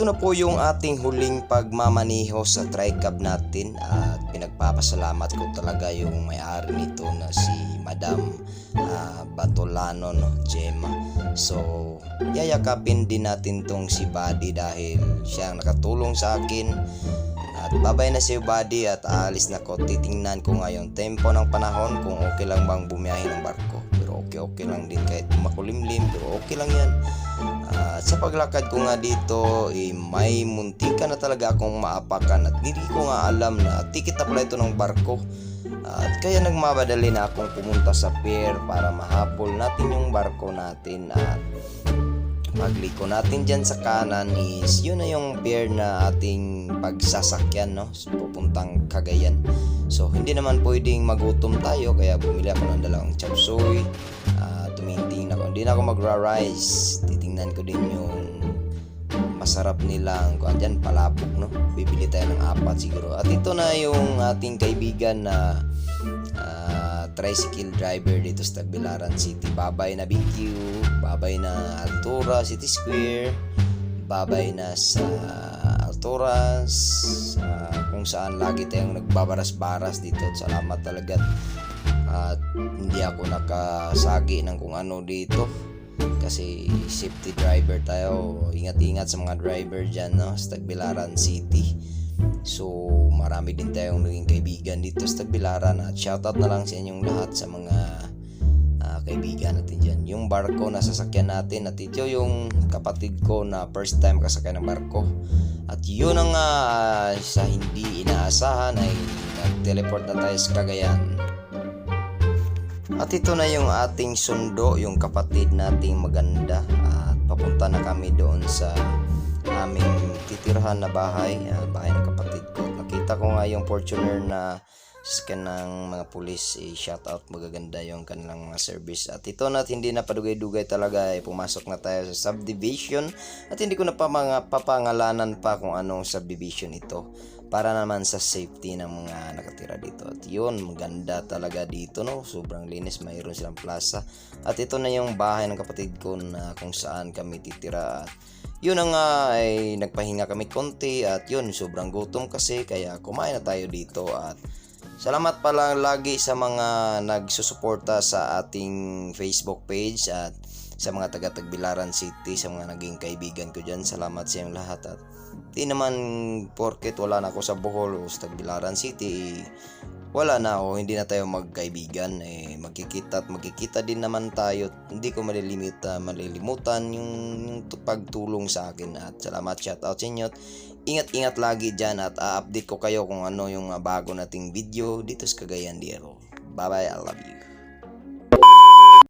na po yung ating huling pagmamaneho sa TriCab natin at pinagpapasalamat ko talaga yung may-ari nito na si Madam Batolano, Gemma. So yayakapin din natin tong si Buddy dahil siya ang nakatulong sa akin. At babay na si Buddy at aalis na ko. Titingnan ko ngayon tempo ng panahon kung okay lang bang bumiyahe ng barko. Pero okay lang din kahit makulimlim, pero okay lang yan. Sa paglakad ko nga dito, may muntika na talaga akong maapakan at hindi ko nga alam na tikit na pala ito ng barko. At kaya nagmamadali na akong pumunta sa pier para mahabol natin yung barko natin. At pagliko natin dyan sa kanan is yun na yung pier na ating pagsasakyan, no? So, pupuntang Cagayan. So hindi naman pwedeng magutom tayo kaya bumili ako ng dalawang chop suey. Tumitingin ako, hindi na ako magra-rice. Titingnan ko din yung masarap nilang kung andyan palabok, no? Bibili tayo ng 4 siguro. At ito na yung ating kaibigan na tricycle driver dito sa Tagbilaran City. Babay na BQ, babay na Altura City Square, babay na sa Alturas, kung saan lagi tayong nagbabaras-baras dito. Salamat talaga. At hindi ako nakasagi ng kung ano dito kasi safety driver tayo. Ingat-ingat sa mga driver dyan, no? Sa Tagbilaran City. So marami din tayong naging kaibigan dito sa Tagbilaran. At shoutout na lang sa inyong lahat sa mga kaibigan natin dyan. Yung barko na sasakyan natin, at ito yung kapatid ko na first time kasakyan ng barko. At yun ang sa hindi inaasahan ay nag-teleport na tayo sa Cagayan. At ito na yung ating sundo, yung kapatid nating maganda. At papunta na kami doon sa aming titirhan na bahay, bahay ng kapatid ko. Nakita ko nga yung Fortuner na scan ng mga pulis. Shout out, magaganda yung kanilang mga service. At ito na, hindi na padugay-dugay talaga, pumasok na tayo sa subdivision. At hindi ko na papangalanan pa kung anong subdivision ito, para naman sa safety ng mga nakatira dito. At yun, maganda talaga dito, no? Sobrang linis, mayroon silang plaza. At ito na yung bahay ng kapatid ko na kung saan kami titira. At yun na nga, ay nagpahinga kami konti. At yun, sobrang gutom kasi, kaya kumain na tayo dito. At salamat pala lagi sa mga nagsusuporta sa ating Facebook page at sa mga taga Tagbilaran City, sa mga naging kaibigan ko dyan. Salamat sa inyong lahat. At di naman porket wala na ako sa Bohol o sa Tagbilaran City, wala na ako, hindi na tayo magkaibigan. Magkikita at magkikita din naman tayo. Hindi ko malilimutan yung pagtulong sa akin. At salamat, shout out sa inyo. Ingat-ingat lagi dyan at update ko kayo kung ano yung bago nating video dito sa Cagayan de Oro. Bye bye, I love you.